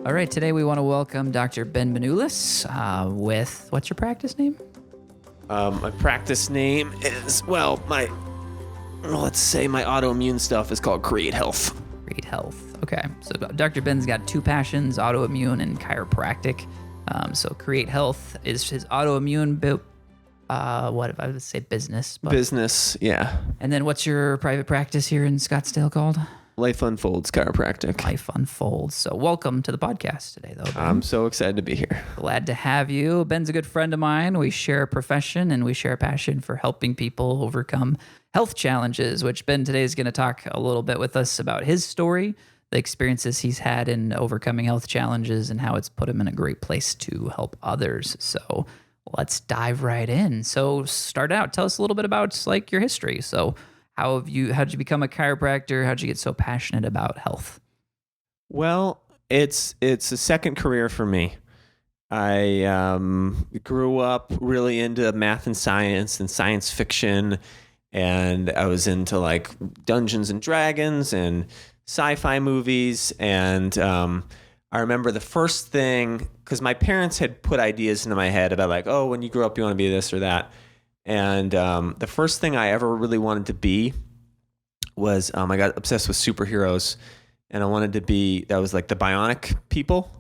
All right, today we want to welcome Dr. Ben Benulis with, what's your practice name? My practice name is, let's say my autoimmune stuff is called Create Health. Create Health. Okay, so Dr. Ben's got two passions, autoimmune and chiropractic. So Create Health is his autoimmune, what if I would say business? Business, yeah. And then what's your private practice here in Scottsdale called? Life Unfolds Chiropractic. Life Unfolds. So welcome to the podcast today, though, Ben. I'm so excited to be here. Glad to have you. Ben's a good friend of mine. We share a profession and we share a passion for helping people overcome health challenges, which Ben today is going to talk a little bit with us about his story, the experiences he's had in overcoming health challenges, and how it's put him in a great place to help others. So let's dive right in. So start out. Tell us a little bit about like your history. So how'd you become a chiropractor? How'd you get so passionate about health? Well, it's a second career for me. I grew up really into math and science fiction, and I was into like Dungeons and Dragons and sci-fi movies. And I remember the first thing, because my parents had put ideas into my head about like, oh, when you grow up, you want to be this or that. And the first thing I ever really wanted to be was I got obsessed with superheroes, and I wanted to be, that was like the bionic people,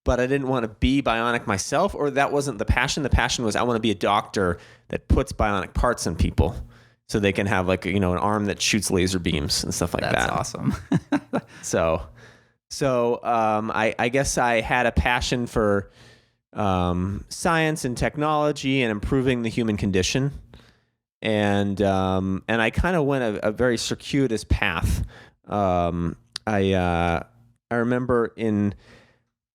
but I didn't want to be bionic myself, or that wasn't the passion. The passion was I want to be a doctor that puts bionic parts in people so they can have like, an arm that shoots laser beams and stuff like that. That's awesome. So I guess I had a passion for science and technology and improving the human condition. And I kind of went a very circuitous path. I remember in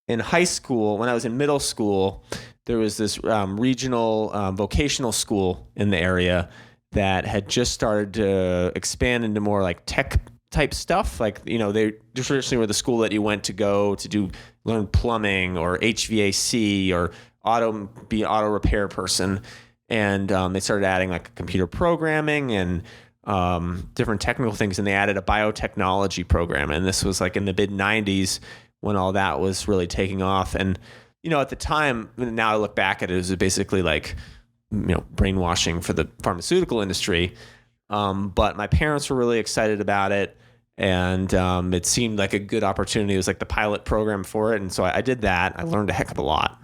high school, when I was in middle school, there was this regional vocational school in the area that had just started to expand into more like tech type stuff. Like, they traditionally were the school that you went to go to learn plumbing or HVAC or be an auto repair person. And they started adding like computer programming and different technical things. And they added a biotechnology program. And this was like in the mid 90s when all that was really taking off. And, at the time, now I look back at it, it was basically like, brainwashing for the pharmaceutical industry. But my parents were really excited about it. And it seemed like a good opportunity. It was like the pilot program for it. And so I did that. I learned a heck of a lot.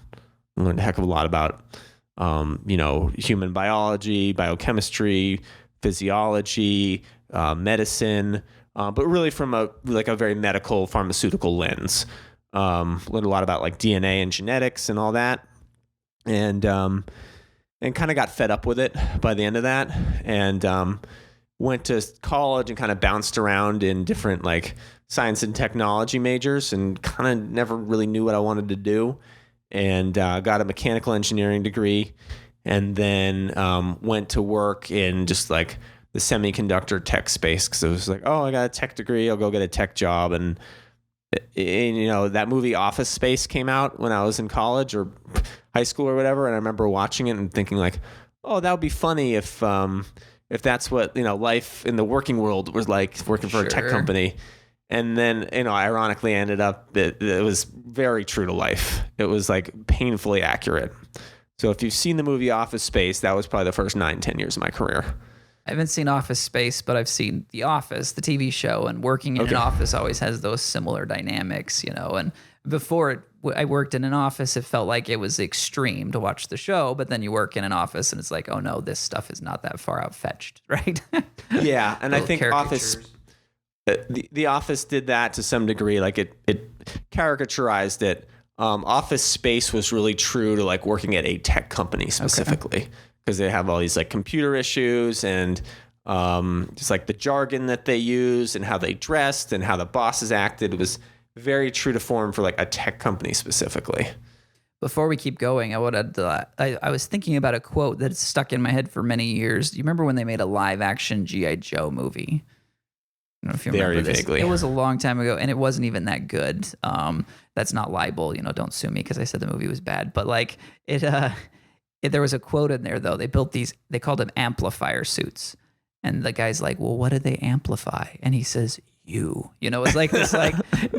About, human biology, biochemistry, physiology, medicine, but really from a very medical pharmaceutical lens. Learned a lot about like DNA and genetics and all that. And kind of got fed up with it by the end of that. And went to college and kind of bounced around in different like science and technology majors and kind of never really knew what I wanted to do. And got a mechanical engineering degree, and then went to work in just like the semiconductor tech space, because it was like, oh, I got a tech degree, I'll go get a tech job. And that movie Office Space came out when I was in college or high school or whatever, and I remember watching it and thinking like, oh, that would be funny if that's what life in the working world was like, working for a tech company. And then, ironically ended up that it was very true to life. It was like painfully accurate. So if you've seen the movie Office Space, that was probably the first 9-10 years of my career. I haven't seen Office Space, but I've seen The Office, the TV show, and working in an office always has those similar dynamics, And before I worked in an office, it felt like it was extreme to watch the show, but then you work in an office and it's like, oh no, this stuff is not that far out-fetched, right? Yeah, and I think The Office did that to some degree. Like it caricaturized it. Office Space was really true to like working at a tech company specifically, because they have all these like computer issues and just like the jargon that they use and how they dressed and how the bosses acted. It was very true to form for like a tech company specifically. Before we keep going, I was thinking about a quote that's stuck in my head for many years. Do you remember when they made a live action G.I. Joe movie? I don't know if you remember this. Vaguely. It was a long time ago, and it wasn't even that good. That's not libel, don't sue me because I said the movie was bad. But like there was a quote in there though. They called them amplifier suits, and the guy's like, "Well, what did they amplify?" And he says, you know, it's like this like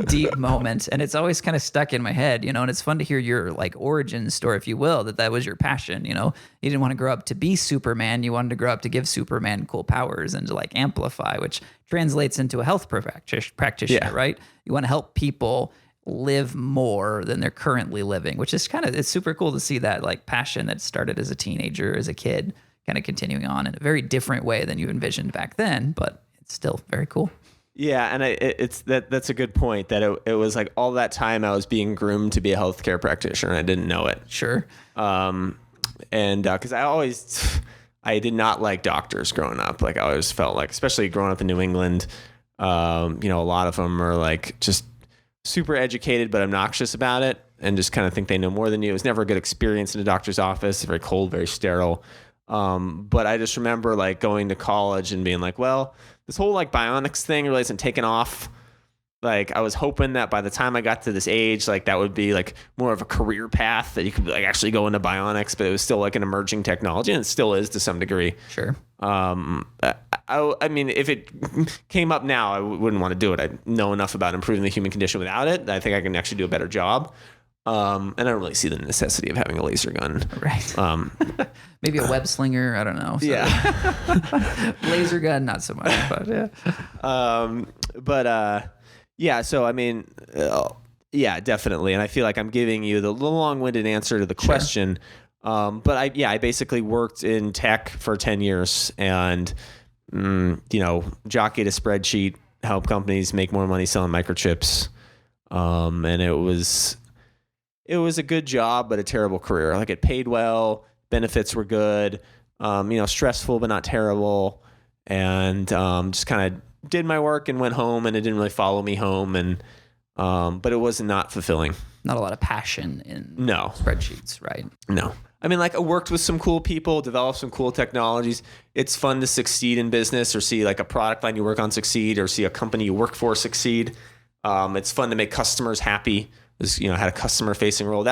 deep moment, and it's always kind of stuck in my head, you know, and it's fun to hear your like origin story, if you will, that was your passion, you know. You didn't want to grow up to be Superman, you wanted to grow up to give Superman cool powers and to like amplify, which translates into a health practitioner, right? You want to help people live more than they're currently living, which is it's super cool to see that like passion that started as a teenager, as a kid, kind of continuing on in a very different way than you envisioned back then, but it's still very cool. Yeah, and that's a good point, that it was like all that time I was being groomed to be a healthcare practitioner and I didn't know it. Sure. And because I did not like doctors growing up. Like I always felt like, especially growing up in New England, you know, a lot of them are like just super educated but obnoxious about it and just kind of think they know more than you. It was never a good experience in a doctor's office. Very cold, very sterile. But I just remember like going to college and being like, well, this whole like bionics thing really isn't taking off. Like I was hoping that by the time I got to this age, like that would be like more of a career path that you could like actually go into bionics, but it was still like an emerging technology, and it still is to some degree. Sure. I mean, if it came up now, I wouldn't want to do it. I know enough about improving the human condition without it. I think I can actually do a better job. And I don't really see the necessity of having a laser gun. Right. Maybe a web slinger. I don't know. So. Yeah. Laser gun, not so much, but yeah. Yeah. So, I mean, yeah, definitely. And I feel like I'm giving you the long-winded answer to the question. But I basically worked in tech for 10 years and, you know, jockeyed a spreadsheet, help companies make more money selling microchips. And it was a good job, but a terrible career. Like it paid well, benefits were good, you know, stressful, but not terrible. And, just kind of did my work and went home, and it didn't really follow me home. And, but it was not fulfilling. Not a lot of passion in No spreadsheets, right? No. I mean, like I worked with some cool people, developed some cool technologies. It's fun to succeed in business or see like a product line you work on succeed or see a company you work for succeed. It's fun to make customers happy. You know, I had a customer facing role.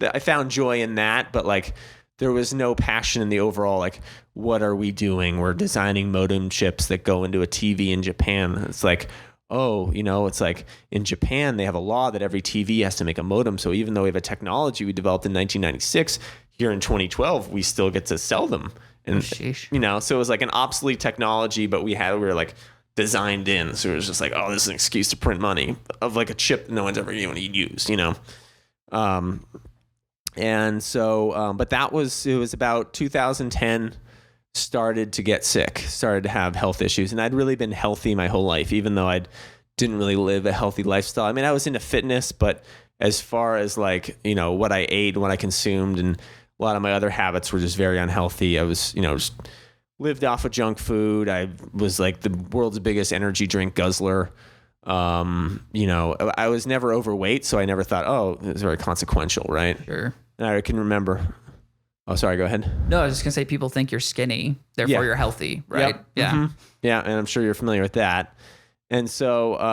I found joy in that, but like there was no passion in the overall, like, what are we doing? We're designing modem chips that go into a TV in Japan. It's like, oh, you know, it's like in Japan, they have a law that every TV has to make a modem. So even though we have a technology we developed in 1996, here in 2012, we still get to sell them. And, you know, so it was like an obsolete technology, but we were like designed in. So it was just like, oh, this is an excuse to print money of like a chip that no one's ever even used, you know? And so, but it was about 2010, started to get sick, started to have health issues. And I'd really been healthy my whole life, even though I didn't really live a healthy lifestyle. I mean, I was into fitness, but as far as like, you know, what I ate, what I consumed, and a lot of my other habits were just very unhealthy. I was, you know, just lived off of junk food. I was like the world's biggest energy drink guzzler. You know, I was never overweight, so I never thought, oh, it was very consequential, right? Sure. And I can remember. Oh, sorry, go ahead. No, I was just gonna say people think you're skinny, therefore you're healthy, right? Yep. Yeah. Mm-hmm. Yeah, and I'm sure you're familiar with that. And so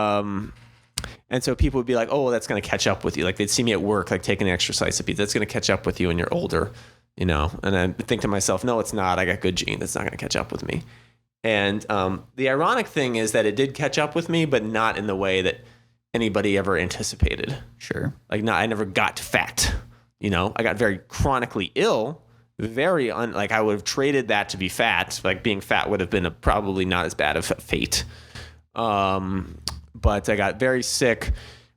people would be like, oh, well, that's going to catch up with you. Like they'd see me at work, like taking exercise, that's going to catch up with you when you're older, you know? And I think to myself, no, it's not. I got good genes. It's not going to catch up with me. And the ironic thing is that it did catch up with me, but not in the way that anybody ever anticipated. Sure. Like I never got fat, you know? I got very chronically ill, like I would have traded that to be fat. Like being fat would have been probably not as bad of a fate. But I got very sick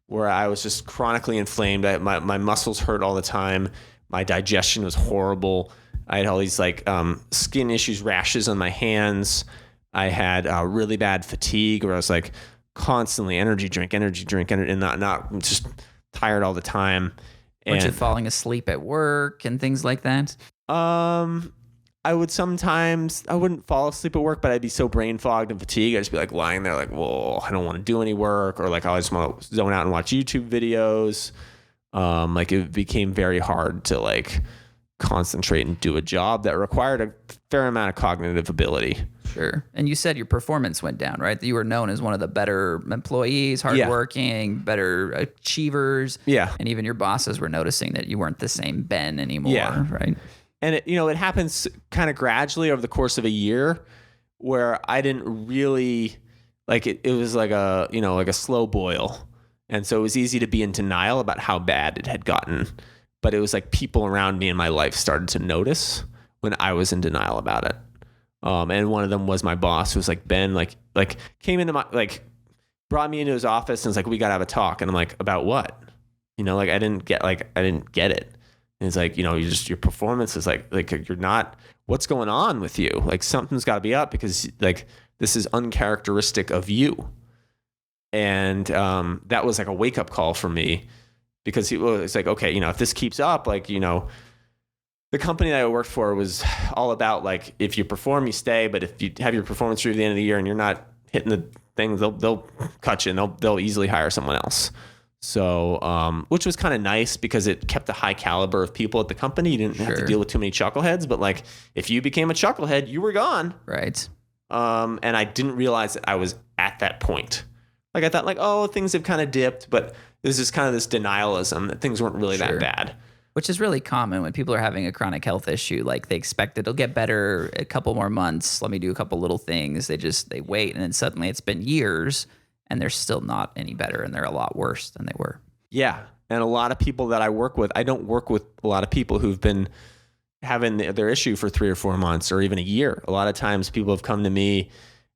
where I was just chronically inflamed. My muscles hurt all the time. My digestion was horrible. I had all these like skin issues, rashes on my hands. I had really bad fatigue where I was like constantly energy drink, and not just tired all the time. Weren't you falling asleep at work and things like that? I wouldn't fall asleep at work, but I'd be so brain fogged and fatigued. I'd just be like lying there like, whoa, I don't want to do any work. Or like, I just want to zone out and watch YouTube videos. Like it became very hard to like concentrate and do a job that required a fair amount of cognitive ability. Sure. And you said your performance went down, right? That you were known as one of the better employees, hardworking, better achievers. Yeah. And even your bosses were noticing that you weren't the same Ben anymore, right? And it happens kind of gradually over the course of a year where I didn't really like it was like a, like a slow boil. And so it was easy to be in denial about how bad it had gotten. But it was like people around me in my life started to notice when I was in denial about it. And one of them was my boss, who was like, Ben, like came into my, like brought me into his office and was like, we got to have a talk. And I'm like, about what? Like I didn't get it. And it's like, your performance is like you're not, what's going on with you? Like something's got to be up, because like this is uncharacteristic of you. And that was like a wake up call for me, because it's like, okay, if this keeps up, like, the company that I worked for was all about like, if you perform, you stay, but if you have your performance review at the end of the year and you're not hitting the things, they'll cut you and they'll easily hire someone else. So, which was kind of nice, because it kept a high caliber of people at the company. You didn't have to deal with too many chuckleheads, but like if you became a chucklehead, you were gone. Right. And I didn't realize that I was at that point. Like I thought like, oh, things have kind of dipped, but there's just kind of this denialism that things weren't really that bad. Which is really common when people are having a chronic health issue. Like they expect it'll get better a couple more months. Let me do a couple little things. They wait, and then suddenly it's been years and they're still not any better, and they're a lot worse than they were. Yeah. And a lot of people that I work with, I don't work with a lot of people who've been having their issue for 3 or 4 months or even a year. A lot of times people have come to me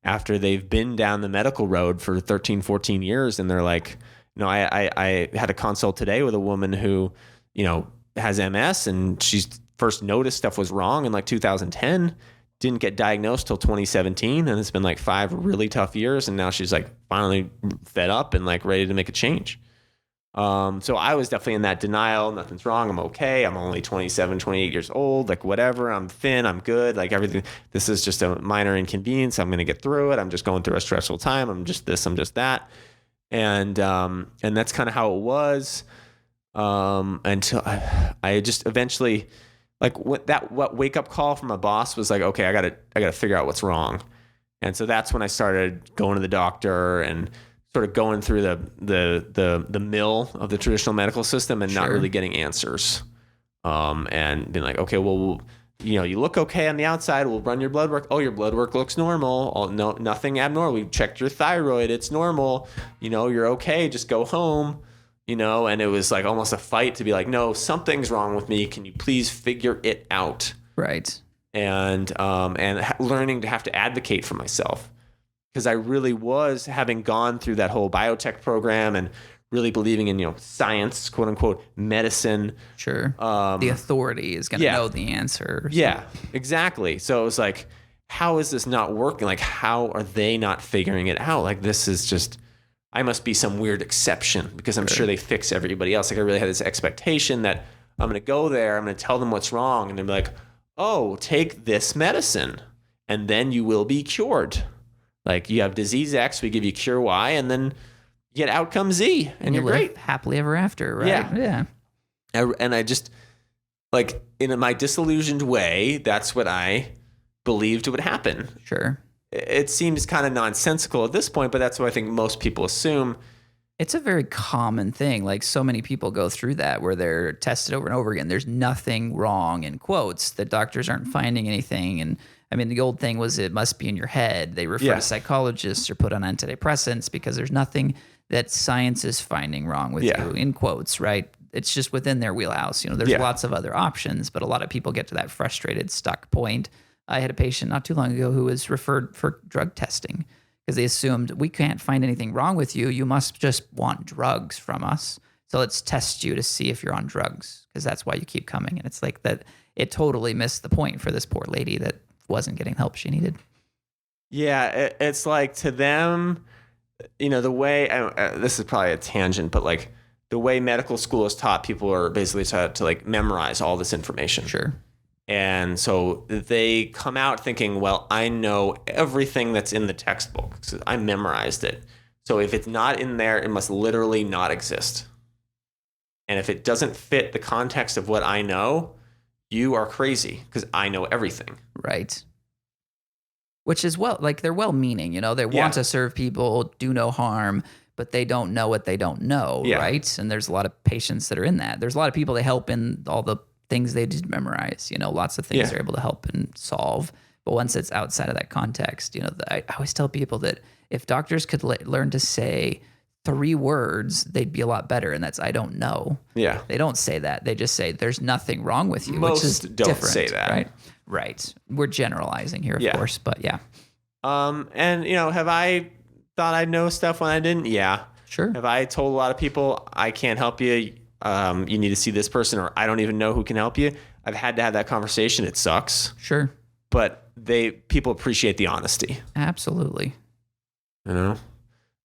after they've been down the medical road for 13, 14 years. And they're like, I had a consult today with a woman who, has MS, and she's first noticed stuff was wrong in like 2010, didn't get diagnosed till 2017. And it's been like 5 really tough years. And now she's like finally fed up and like ready to make a change. So I was definitely in that denial. Nothing's wrong. I'm okay. I'm only 27, 28 years old. Like whatever. I'm thin. I'm good. Like everything. This is just a minor inconvenience. I'm going to get through it. I'm just going through a stressful time. I'm just this. I'm just that. And that's kind of how it was. Until I just eventually, like what wake up call from my boss was like, okay, I gotta figure out what's wrong. And so that's when I started going to the doctor and sort of going through the mill of the traditional medical system and not really getting answers. And being like, okay, well, you look okay on the outside. We'll run your blood work. Oh, your blood work looks normal. Oh, no, nothing abnormal. We checked your thyroid. It's normal. You're okay. Just go home. And it was like almost a fight to be like, no, something's wrong with me. Can you please figure it out? Right. And learning to have to advocate for myself, because I really was, having gone through that whole biotech program and really believing in, science, quote unquote, medicine. Sure. The authority is going to know the answer. Yeah, exactly. So it was like, how is this not working? Like, how are they not figuring it out? Like, this is just, I must be some weird exception, because I'm sure they fix everybody else. Like I really had this expectation that I'm going to go there, I'm going to tell them what's wrong, and they'll be like, oh, take this medicine and then you will be cured. Like you have disease X, we give you cure Y, and then you get outcome Z, and you're great. Happily ever after, right? Yeah. And I just, like, in my disillusioned way, that's what I believed would happen. Sure. It seems kind of nonsensical at this point, but that's what I think most people assume. It's a very common thing. Like so many people go through that where they're tested over and over again. There's nothing wrong, in quotes. The doctors aren't finding anything. And I mean, the old thing was it must be in your head. They refer to psychologists or put on antidepressants because there's nothing that science is finding wrong with you, in quotes, right? It's just within their wheelhouse. There's lots of other options, but a lot of people get to that frustrated, stuck point. I had a patient not too long ago who was referred for drug testing because they assumed we can't find anything wrong with you. You must just want drugs from us. So let's test you to see if you're on drugs, because that's why you keep coming. And it's like that. It totally missed the point for this poor lady that wasn't getting help she needed. Yeah, it's like to them, the way, this is probably a tangent, but like the way medical school is taught, people are basically taught to like memorize all this information. Sure. And so they come out thinking, well, I know everything that's in the textbook. So I memorized it. So if it's not in there, it must literally not exist. And if it doesn't fit the context of what I know, you are crazy, because I know everything. Right. Which is they're well-meaning, they want to serve people, do no harm, but they don't know what they don't know, right? And there's a lot of patients that are in that. There's a lot of people they help in all the things they did memorize, lots of things they're able to help and solve. But once it's outside of that context, I always tell people that if doctors could learn to say 3 words, they'd be a lot better. And that's, I don't know. Yeah. They don't say that. They just say, there's nothing wrong with you, Most which is don't different, say that. Right. Right. We're generalizing here, of course, but yeah. And have I thought I know stuff when I didn't? Yeah. Sure. Have I told a lot of people I can't help you? You need to see this person, or I don't even know who can help you. I've had to have that conversation. It sucks. Sure. But people appreciate the honesty. Absolutely.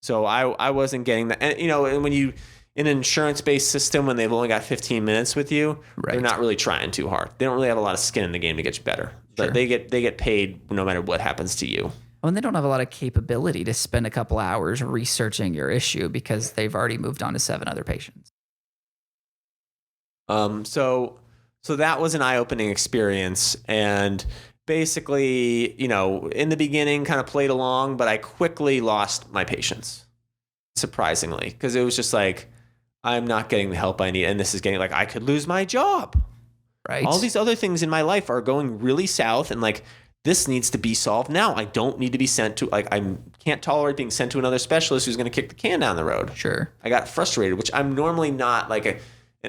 So I wasn't getting that. And when you in an insurance-based system, when they've only got 15 minutes with you, right, they're not really trying too hard. They don't really have a lot of skin in the game to get you better. Sure. But they get paid no matter what happens to you. And they don't have a lot of capability to spend a couple hours researching your issue because they've already moved on to 7 other patients. So that was an eye-opening experience, and basically, in the beginning kind of played along, but I quickly lost my patience, surprisingly, because it was just like, I'm not getting the help I need. And this is getting like, I could lose my job. Right. All these other things in my life are going really south, and like, this needs to be solved now. I don't need to be sent to, like, I can't tolerate being sent to another specialist who's going to kick the can down the road. Sure. I got frustrated, which I'm normally not like an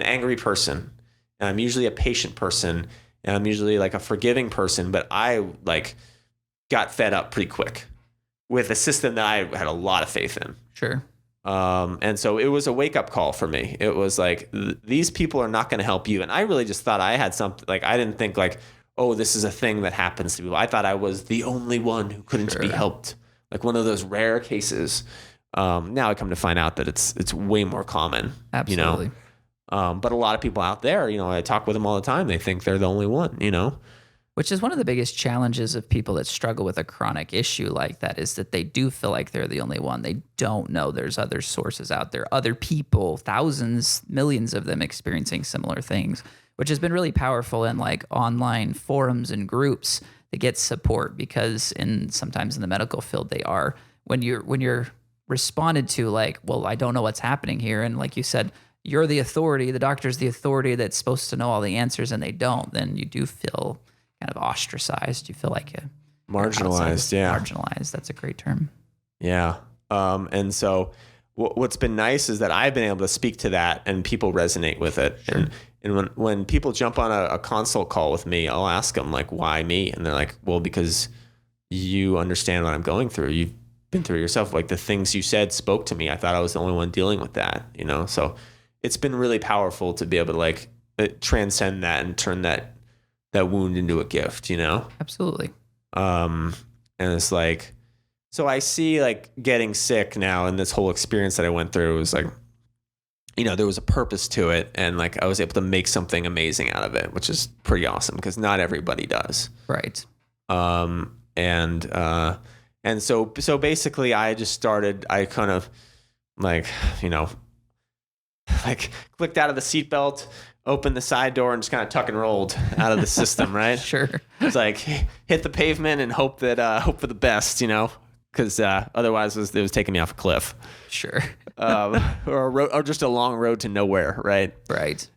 angry person. And I'm usually a patient person, and I'm usually like a forgiving person, but I like got fed up pretty quick with a system that I had a lot of faith in. Sure. And so it was a wake up call for me. It was like, these people are not going to help you. And I really just thought I had something, like, I didn't think like, oh, this is a thing that happens to people. I thought I was the only one who couldn't be helped. Like one of those rare cases. Now I come to find out that it's way more common. Absolutely. But a lot of people out there, I talk with them all the time. They think they're the only one, Which is one of the biggest challenges of people that struggle with a chronic issue like that, is that they do feel like they're the only one. They don't know there's other sources out there, other people, thousands, millions of them experiencing similar things, which has been really powerful in like online forums and groups that get support, because sometimes in the medical field, they are, when you're responded to like, well, I don't know what's happening here. And like you said, you're the authority, the doctor's the authority that's supposed to know all the answers, and they don't, then you do feel kind of ostracized. You feel like marginalized. Yeah. Marginalized. That's a great term. Yeah. And so what's been nice is that I've been able to speak to that, and people resonate with it. Sure. And when people jump on a consult call with me, I'll ask them like, why me? And they're like, well, because you understand what I'm going through. You've been through it yourself. Like the things you said spoke to me. I thought I was the only one dealing with that, so it's been really powerful to be able to like transcend that and turn that wound into a gift, Absolutely. And it's like, so I see like getting sick now, and this whole experience that I went through was like, there was a purpose to it, and like I was able to make something amazing out of it, which is pretty awesome because not everybody does. Right. And so basically I kind of like, like clicked out of the seatbelt, opened the side door, and just kind of tuck and rolled out of the system, right? Sure. It's like hit the pavement and hope for the best, because otherwise it was taking me off a cliff. Sure. or just a long road to nowhere, right? Right.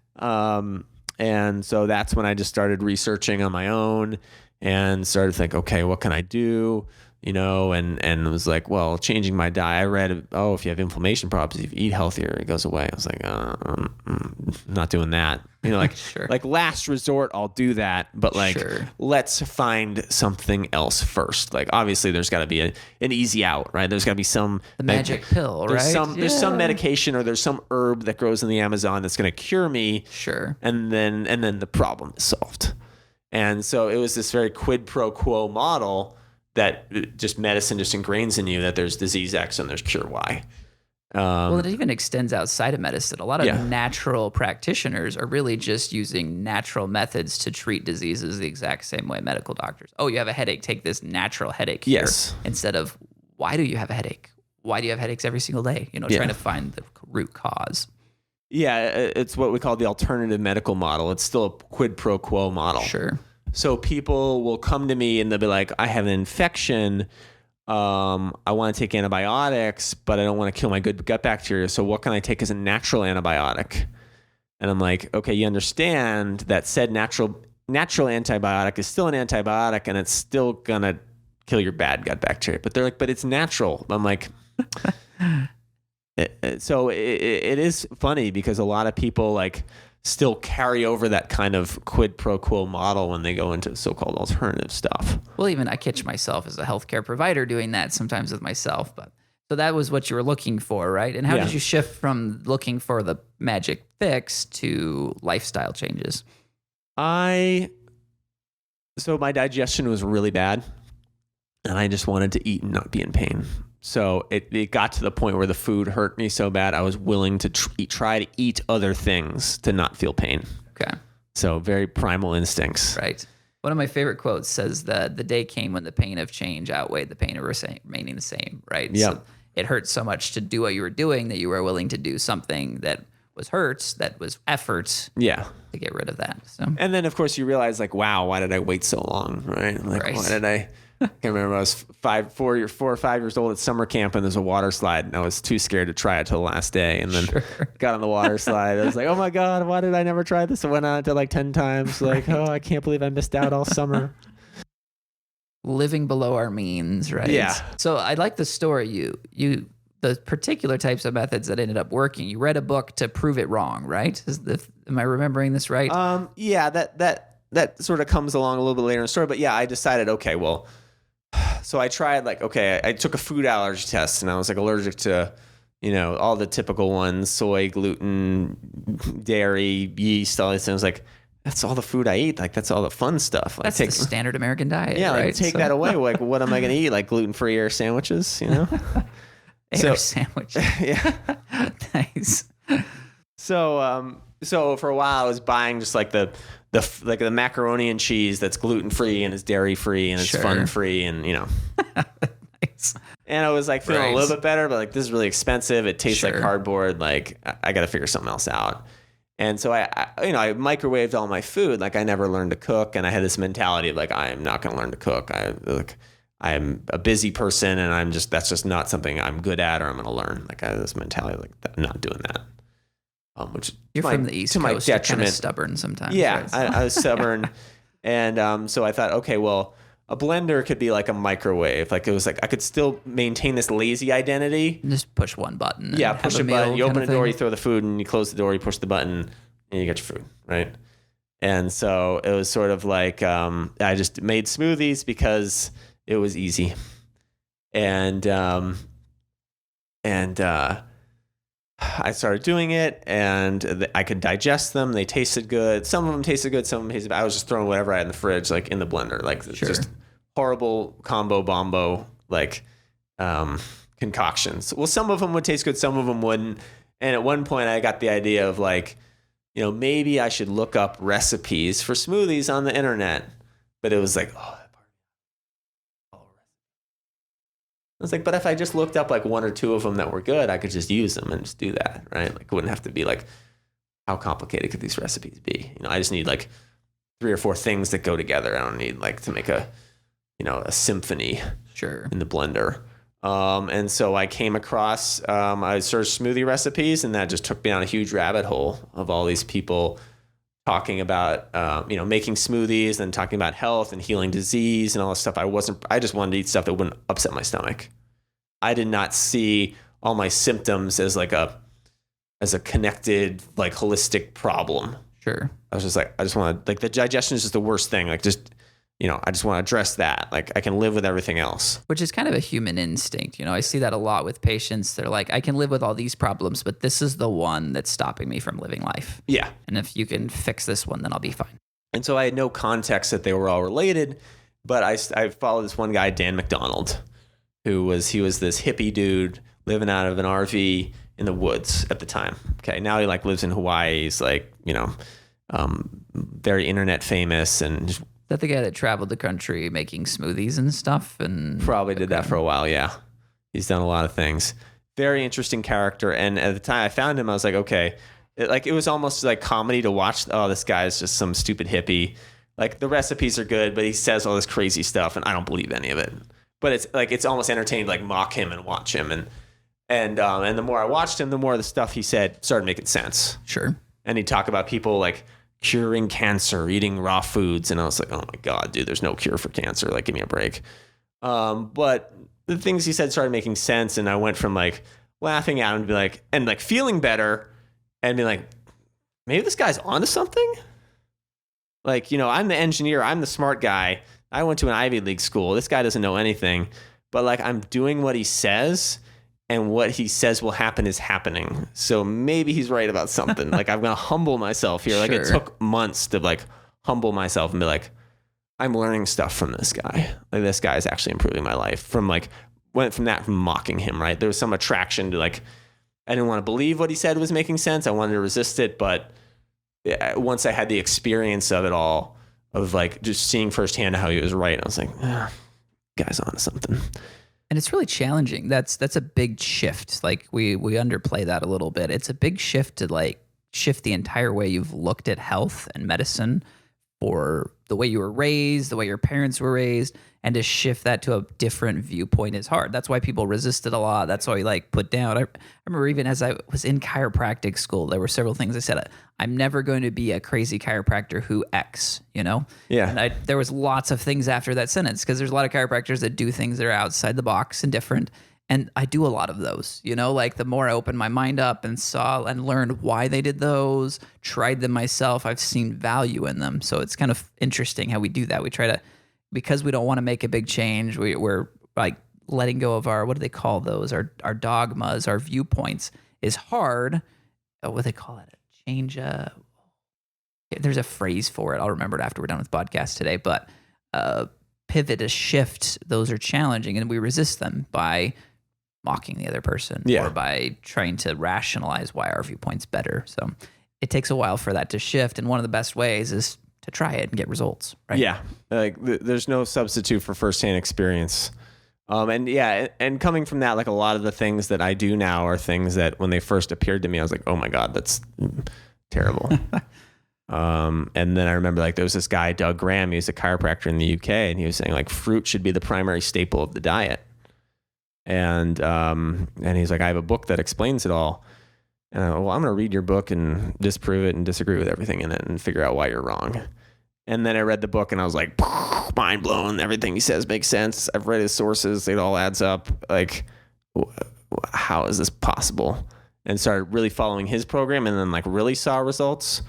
And so that's when I just started researching on my own and started to think, okay, what can I do? And it was like, well, changing my diet. I read, if you have inflammation problems, if you eat healthier, it goes away. I was like, not doing that. Sure. Like last resort, I'll do that. But like, Sure. Let's find something else first. Like, obviously, there's got to be an easy out, right? There's got to be the magic pill, right? There's some medication, or there's some herb that grows in the Amazon that's going to cure me. Sure. And then the problem is solved. And so it was this very quid pro quo model that just medicine just ingrains in you that there's disease X and there's cure Y. Well, it even extends outside of medicine. A lot of natural practitioners are really just using natural methods to treat diseases the exact same way medical doctors. Oh, you have a headache, take this natural headache here. Yes. Instead of, why do you have a headache? Why do you have headaches every single day? Trying to find the root cause. Yeah, it's what we call the alternative medical model. It's still a quid pro quo model. Sure. So people will come to me and they'll be like, I have an infection. I want to take antibiotics, but I don't want to kill my good gut bacteria. So what can I take as a natural antibiotic? And I'm like, okay, you understand that said natural natural antibiotic is still an antibiotic and it's still gonna kill your bad gut bacteria. But they're like, but it's natural. I'm like, so it is funny because a lot of people like still carry over that kind of quid pro quo model when they go into so-called alternative stuff. Well, even I catch myself as a healthcare provider doing that sometimes with myself, but so that was what you were looking for, right? And how did you shift from looking for the magic fix to lifestyle changes? So my digestion was really bad and I just wanted to eat and not be in pain. So it got to the point where the food hurt me so bad, I was willing to try to eat other things to not feel pain. Okay. So very primal instincts. Right. One of my favorite quotes says that the day came when the pain of change outweighed the pain of remaining the same, right? Yeah. So it hurt so much to do what you were doing that you were willing to do something that was that was effort Yeah. to get rid of that. So, And then, of course, you realize, like, wow, why did I wait so long, right? Like, Right. why did I can't remember. I was 4 or 5 years old at summer camp, and there's a water slide, and I was too scared to try it till the last day. And then got on the water slide. I was like, oh my God, why did I never try this? I went on it like 10 times. Like, oh, I can't believe I missed out all summer. Living below our means, right? Yeah. So I like the story. The particular types of methods that ended up working. You read a book to prove it wrong, right? Am I remembering this right? Yeah, that sort of comes along a little bit later in the story. But yeah, I decided, okay, well, so I tried I took a food allergy test and I was like allergic to, all the typical ones, soy, gluten, dairy, yeast, all these things. Like, that's all the food I eat. Like, that's all the fun stuff. That's the standard American diet. Yeah, right? take that away. Like, what am I going to eat? Like gluten-free air sandwiches, Air sandwich. Yeah. Nice. So for a while I was buying just like the macaroni and cheese that's gluten-free and is dairy-free and it's fun-free and, Nice. And I was like feeling a little bit better, but like, this is really expensive. It tastes like cardboard. Like, I got to figure something else out. And so I microwaved all my food. Like, I never learned to cook. And I had this mentality of like, I am not going to learn to cook. I'm a busy person and that's just not something I'm good at or I'm going to learn. Like, I had this mentality like, I'm not doing that. Which you're from the East Coast, you're kind of stubborn sometimes. Yeah, right? I was stubborn. And so I thought, okay, well, a blender could be like a microwave. Like, it was like I could still maintain this lazy identity. Just push one button. Yeah, push a button. You open a door, you throw the food, and you close the door, you push the button, and you get your food, right? And so it was sort of like I just made smoothies because it was easy. And I started doing it, and I could digest them. They tasted good. Some of them tasted good. Some of them tasted bad. I was just throwing whatever I had in the fridge, like in the blender, like just horrible combo bombo, like concoctions. Well, some of them would taste good. Some of them wouldn't. And at one point I got the idea of like, maybe I should look up recipes for smoothies on the internet, but it was like, I was like, but if I just looked up like one or two of them that were good, I could just use them and just do that, right? Like, it wouldn't have to be like, how complicated could these recipes be? I just need like 3 or 4 things that go together. I don't need like to make a symphony in the blender. And so I came across, I searched smoothie recipes, and that just took me down a huge rabbit hole of all these people talking about, making smoothies and talking about health and healing disease and all this stuff. I just wanted to eat stuff that wouldn't upset my stomach. I did not see all my symptoms as like a connected, like holistic problem. Sure. I was just like, I just want to, like, the digestion is just the worst thing. Like, just, I just want to address that. Like, I can live with everything else. Which is kind of a human instinct. I see that a lot with patients. They're like, I can live with all these problems, but this is the one that's stopping me from living life. Yeah. And if you can fix this one, then I'll be fine. And so I had no context that they were all related, but I followed this one guy, Dan McDonald, he was this hippie dude living out of an RV in the woods at the time. Okay. Now he like lives in Hawaii. He's like, very internet famous and just, is that the guy that traveled the country making smoothies and stuff? And probably did that for a while. Yeah. He's done a lot of things. Very interesting character. And at the time I found him, I was like, okay, it was almost like comedy to watch. Oh, this guy is just some stupid hippie. Like, the recipes are good, but he says all this crazy stuff and I don't believe any of it. But it's like, it's almost entertaining to like mock him and watch him. And the more I watched him, the more the stuff he said started making sense. Sure. And he'd talk about people like curing cancer, eating raw foods. And I was like, oh my God, dude, there's no cure for cancer. Like, give me a break. But the things he said started making sense. And I went from like laughing at him to be like, and like feeling better and be like, maybe this guy's onto something. Like, I'm the engineer. I'm the smart guy. I went to an Ivy League school. This guy doesn't know anything, but like I'm doing what he says, and what he says will happen is happening. So maybe he's right about something. Like I'm going to humble myself here. Like it took months to like humble myself and be like, I'm learning stuff from this guy. Like this guy is actually improving my life. From mocking him, right? There was some attraction to like, I didn't want to believe what he said was making sense. I wanted to resist it. But once I had the experience of it all, of like just seeing firsthand how he was right, I was like, guy's on to something. And it's really challenging. That's a big shift. Like we underplay that a little bit. It's a big shift to like shift the entire way you've looked at health and medicine, or the way you were raised, the way your parents were raised, and to shift that to a different viewpoint is hard. That's why people resist it a lot. That's why we like put down. I remember even as I was in chiropractic school, there were several things I said. I'm never going to be a crazy chiropractor who X, Yeah. And there was lots of things after that sentence, because there's a lot of chiropractors that do things that are outside the box and different. And I do a lot of those, like the more I opened my mind up and saw and learned why they did those, tried them myself, I've seen value in them. So it's kind of interesting how we do that. We try to, because we don't want to make a big change, we're like letting go of our, what do they call those? Our dogmas, our viewpoints is hard. What do they call it? Change. There's a phrase for it. I'll remember it after we're done with podcast today, but pivot, a shift, those are challenging, and we resist them by mocking the other person or by trying to rationalize why our viewpoint's better. So it takes a while for that to shift. And one of the best ways is to try it and get results, right? Yeah. Like there's no substitute for firsthand experience. And coming from that, like a lot of the things that I do now are things that when they first appeared to me, I was like, oh my God, that's terrible. And then I remember like there was this guy, Doug Graham, he was a chiropractor in the UK, and he was saying like fruit should be the primary staple of the diet. And he's like, I have a book that explains it all. And I'm going to read your book and disprove it and disagree with everything in it and figure out why you're wrong. And then I read the book and I was like, mind blown. Everything he says makes sense. I've read his sources. It all adds up. Like, how is this possible? And started really following his program, and then like really saw results.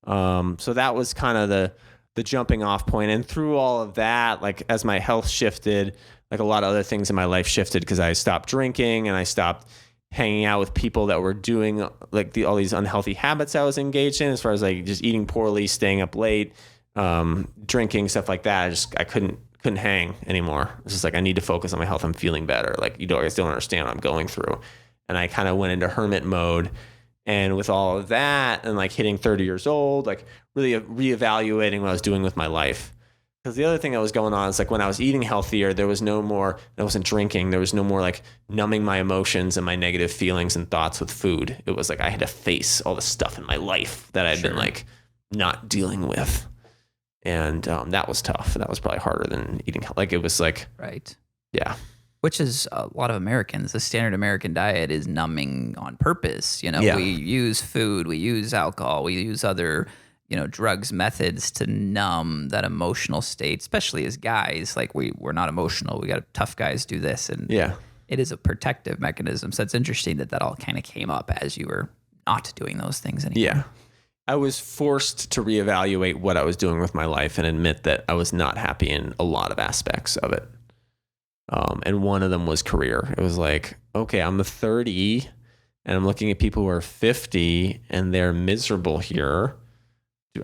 So that was kind of the jumping off point. And through all of that, like as my health shifted, like a lot of other things in my life shifted, because I stopped drinking and I stopped hanging out with people that were doing like all these unhealthy habits I was engaged in, as far as like just eating poorly, staying up late, drinking, stuff like that. I couldn't hang anymore. It's just like, I need to focus on my health. I'm feeling better. Like, you guys don't understand what I'm going through. And I kind of went into hermit mode. And with all of that and like hitting 30 years old, like really reevaluating what I was doing with my life. Because the other thing that was going on is like when I was eating healthier, I wasn't drinking. There was no more like numbing my emotions and my negative feelings and thoughts with food. It was like I had to face all the stuff in my life that I'd been like not dealing with. And that was tough. That was probably harder than eating. Like it was like, right. Yeah. Which is a lot of Americans. The standard American diet is numbing on purpose. We use food, we use alcohol, we use other, drugs, methods to numb that emotional state, especially as guys. Like we're not emotional. We got tough guys do this. And it is a protective mechanism. So it's interesting that all kind of came up as you were not doing those things anymore. Yeah. I was forced to reevaluate what I was doing with my life and admit that I was not happy in a lot of aspects of it. And one of them was career. It was like, okay, I'm 30 and I'm looking at people who are 50 and they're miserable here.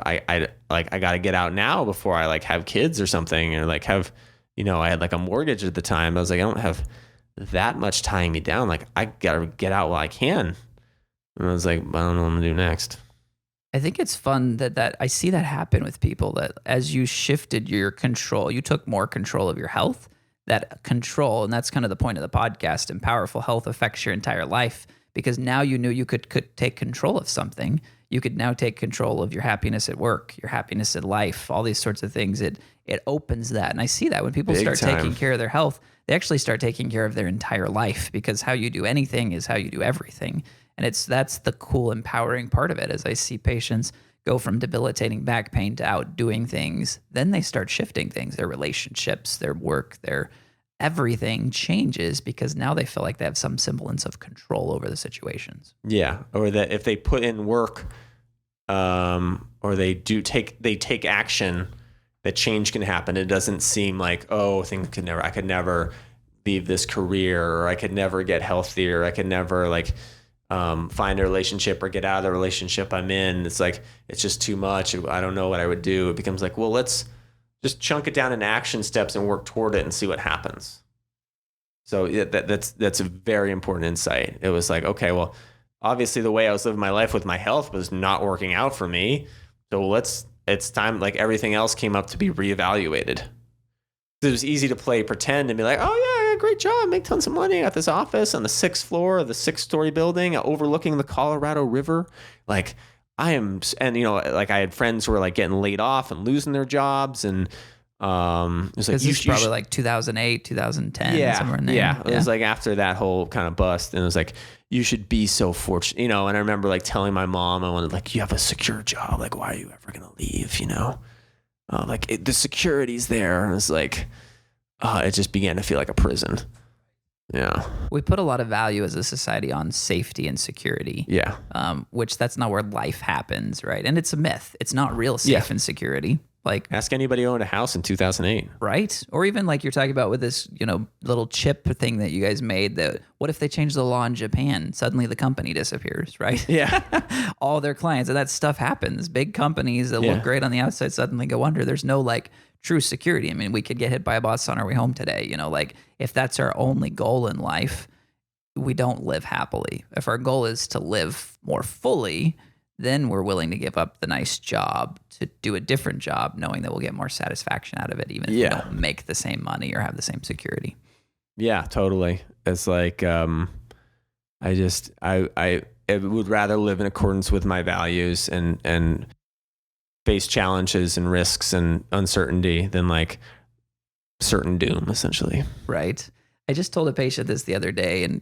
I got to get out now before I like have kids or something, or like have, I had like a mortgage at the time. I was like, I don't have that much tying me down. Like I got to get out while I can. And I was like, I don't know what I'm gonna do next. I think it's fun that I see that happen with people, that as you shifted your control, you took more control of your health. That control, and that's kind of the point of the podcast, and powerful health affects your entire life, because now you knew you could take control of something. You could now take control of your happiness at work, your happiness in life, all these sorts of things. It opens that. And I see that when people start taking care of their health, they actually start taking care of their entire life, because how you do anything is how you do everything. And that's the cool, empowering part of it, as I see patients go from debilitating back pain to out doing things, then they start shifting things, their relationships, their work, their everything changes because now they feel like they have some semblance of control over the situations. Yeah. Or that if they put in work, or they take action, that change can happen. It doesn't seem like, oh, I could never leave this career, or I could never get healthier. I could never find a relationship or get out of the relationship I'm in. It's like, it's just too much. I don't know what I would do. It becomes like, well, let's just chunk it down in action steps and work toward it and see what happens. So that's a very important insight. It was like, okay, well, obviously the way I was living my life with my health was not working out for me. So it's time, like everything else came up to be reevaluated. It was easy to play pretend and be like, oh yeah, great job, make tons of money. I got this office on the 6th floor of the 6-story building overlooking the Colorado River. Like I am, and I had friends who were like getting laid off and losing their jobs, and it was like, this is probably like 2008, 2010, somewhere in there. Yeah, it was like after that whole kind of bust, and it was like, you should be so fortunate, and I remember like telling my mom, I wanted, like, you have a secure job, like why are you ever gonna leave, the security's there, and it's like, it just began to feel like a prison. Yeah. We put a lot of value as a society on safety and security. Yeah. Which that's not where life happens, right? And it's a myth. It's not real safe and security. Like, ask anybody who owned a house in 2008. Right? Or even like you're talking about with this, little chip thing that you guys made, that what if they change the law in Japan? Suddenly the company disappears, right? Yeah. All their clients, and that stuff happens. Big companies that look great on the outside suddenly go under. There's no true security. I mean, we could get hit by a bus on our way home today. If that's our only goal in life, we don't live happily. If our goal is to live more fully, then we're willing to give up the nice job to do a different job, knowing that we'll get more satisfaction out of it, even if we don't make the same money or have the same security. Yeah, totally. It's like, I would rather live in accordance with my values and face challenges and risks and uncertainty than like certain doom, essentially. Right. I just told a patient this the other day, and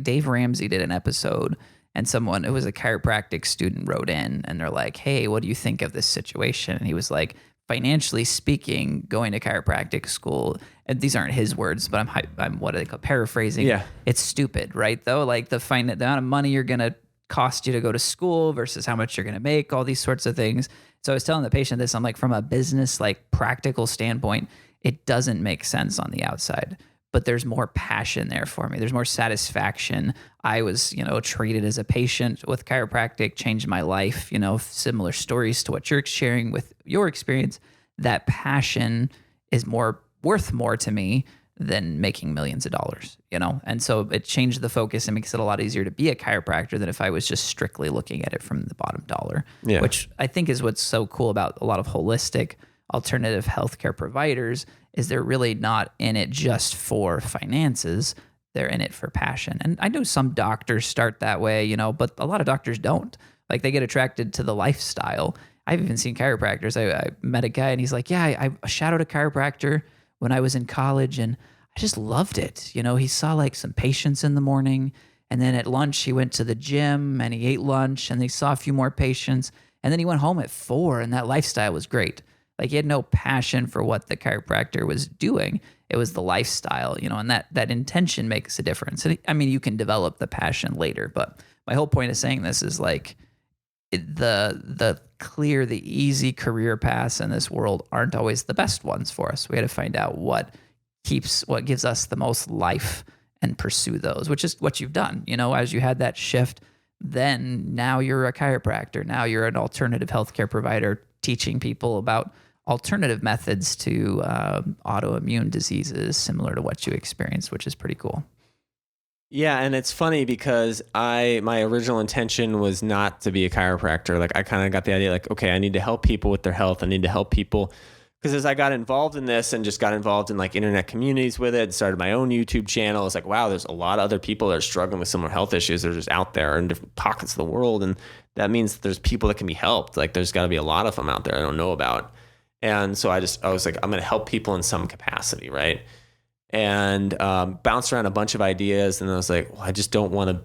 Dave Ramsey did an episode, and it was a chiropractic student, wrote in, and they're like, hey, what do you think of this situation? And he was like, financially speaking, going to chiropractic school, and these aren't his words, but I'm what they call paraphrasing. Yeah. It's stupid, right? Though, like the amount of money you're going to cost you to go to school versus how much you're going to make, all these sorts of things. So I was telling the patient this, I'm like, from a business, practical standpoint, it doesn't make sense on the outside, but there's more passion there for me. There's more satisfaction. I was, treated as a patient with chiropractic, changed my life, similar stories to what you're sharing with your experience. That passion is worth more to me than making millions of dollars, And so it changed the focus and makes it a lot easier to be a chiropractor than if I was just strictly looking at it from the bottom dollar, which I think is what's so cool about a lot of holistic alternative healthcare providers is they're really not in it just for finances. They're in it for passion. And I know some doctors start that way, but a lot of doctors don't. Like they get attracted to the lifestyle. I've even seen chiropractors. I met a guy and he's like, yeah, I shadowed a chiropractor when I was in college and I just loved it. He saw some patients in the morning, and then at lunch he went to the gym and he ate lunch and he saw a few more patients, and then he went home at 4, and that lifestyle was great. He had no passion for what the chiropractor was doing. It was the lifestyle, and that intention makes a difference. And I mean, you can develop the passion later, but my whole point of saying this is the easy career paths in this world aren't always the best ones for us. We got to find out what gives us the most life and pursue those, which is what you've done. As you had that shift, then now you're a chiropractor. Now you're an alternative healthcare provider teaching people about alternative methods to autoimmune diseases similar to what you experienced, which is pretty cool. Yeah, and it's funny because my original intention was not to be a chiropractor. I kind of got the idea okay, I need to help people with their health. I need to help people because as I got involved in this and just got involved in internet communities with it, started my own YouTube channel, it's wow, there's a lot of other people that are struggling with similar health issues. They're just out there in different pockets of the world, and that means that there's people that can be helped. There's got to be a lot of them out there I don't know about. And so I was like, I'm going to help people in some capacity, right? And bounced around a bunch of ideas, and I was like, well, I just don't want to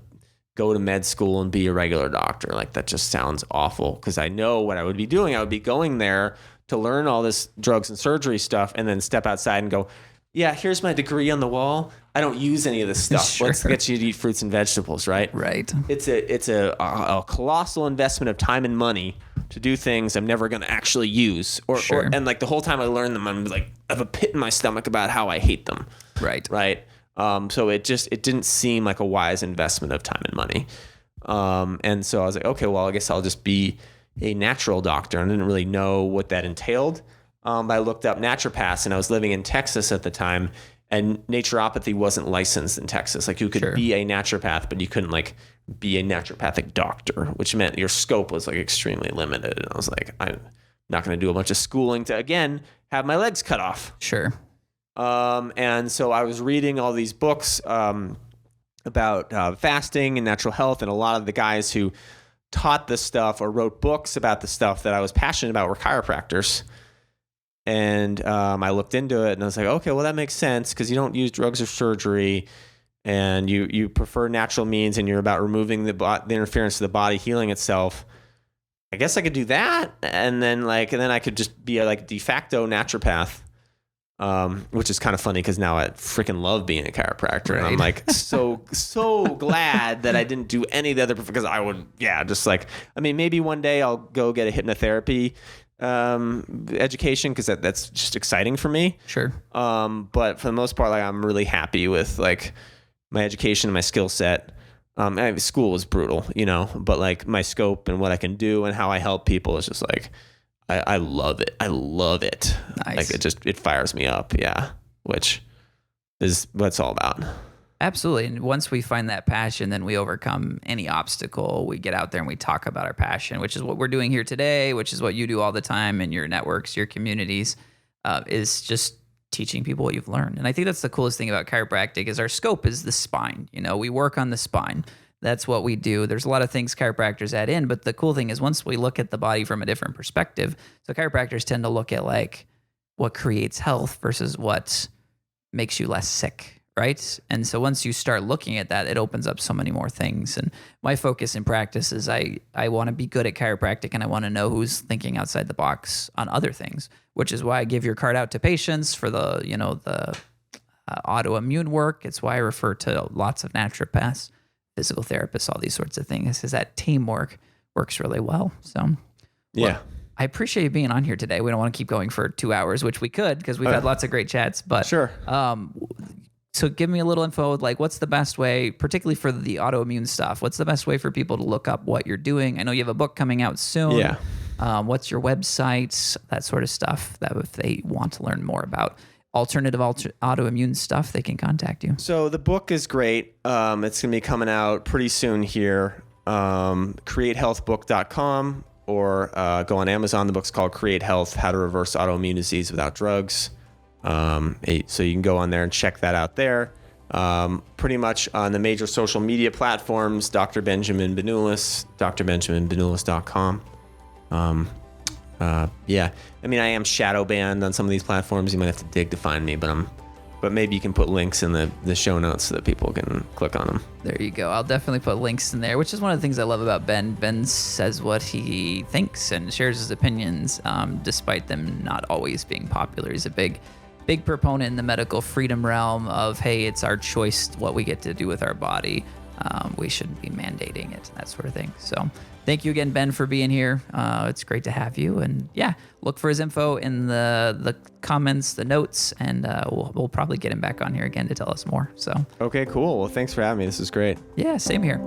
go to med school and be a regular doctor. Like, that just sounds awful, because I know what I would be doing. I would be going there to learn all this drugs and surgery stuff and then step outside and go, yeah, here's my degree on the wall. I don't use any of this stuff. Sure. Let's get you to eat fruits and vegetables, right? Right. It's a colossal investment of time and money to do things I'm never going to actually use. And like the whole time I learn them, I'm like, I have a pit in my stomach about how I hate them. Right. Right. So it didn't seem like a wise investment of time and money. And so I was like, okay, well, I guess I'll just be a natural doctor. And I didn't really know what that entailed. But I looked up naturopaths, and I was living in Texas at the time, and naturopathy wasn't licensed in Texas. Like, you could be a naturopath, but you couldn't like be a naturopathic doctor, which meant your scope was like extremely limited. And I was like, I'm not going to do a bunch of schooling to, again, have my legs cut off. Sure. And so I was reading all these books about fasting and natural health, and a lot of the guys who taught this stuff or wrote books about the stuff that I was passionate about were chiropractors. And I looked into it, and I was like, okay, well, that makes sense, because you don't use drugs or surgery, and you prefer natural means, and you're about removing the interference of the body healing itself. I guess I could do that, and then I could just be a de facto naturopath, which is kind of funny, because now I freaking love being a chiropractor, right. And I'm like so glad that I didn't do any of the other, because I would maybe one day I'll go get a hypnotherapy education, because that's just exciting for me. Sure. But for the most part, I'm really happy with my education and my skill set. School was brutal, but my scope and what I can do and how I help people is just I love it. I love it. Nice. It fires me up. Yeah. Which is what it's all about. Absolutely. And once we find that passion, then we overcome any obstacle. We get out there and we talk about our passion, which is what we're doing here today, which is what you do all the time in your networks, your communities, is just teaching people what you've learned. And I think that's the coolest thing about chiropractic is our scope is the spine. We work on the spine. That's what we do. There's a lot of things chiropractors add in, but the cool thing is once we look at the body from a different perspective, so chiropractors tend to look at what creates health versus what makes you less sick. Right. And so once you start looking at that, it opens up so many more things. And my focus in practice is I want to be good at chiropractic, and I want to know who's thinking outside the box on other things, which is why I give your card out to patients for the autoimmune work. It's why I refer to lots of naturopaths, physical therapists, all these sorts of things, because that teamwork works really well. So, yeah. I appreciate you being on here today. We don't want to keep going for 2 hours, which we could, because we've had lots of great chats, but sure. So give me a little info, what's the best way, particularly for the autoimmune stuff, what's the best way for people to look up what you're doing? I know you have a book coming out soon. Yeah. What's your website, that sort of stuff, that if they want to learn more about alternative autoimmune stuff, they can contact you. So the book is great. It's going to be coming out pretty soon here. CreateHealthBook.com, or go on Amazon. The book's called Create Health, How to Reverse Autoimmune Disease Without Drugs. So you can go on there and check that out there. Pretty much on the major social media platforms, Dr. Benjamin Benulis, drbenjaminbenulis.com. Yeah, I am shadow banned on some of these platforms. You might have to dig to find me, but maybe you can put links in the show notes so that people can click on them. There you go. I'll definitely put links in there, which is one of the things I love about Ben. Ben says what he thinks and shares his opinions, despite them not always being popular. He's a big proponent in the medical freedom realm of, hey, it's our choice what we get to do with our body. We shouldn't be mandating it, that sort of thing. So thank you again, Ben, for being here. It's great to have you. And yeah, look for his info in the comments, the notes, and we'll probably get him back on here again to tell us more. So okay, cool. Well, thanks for having me. This is great. Yeah, same here.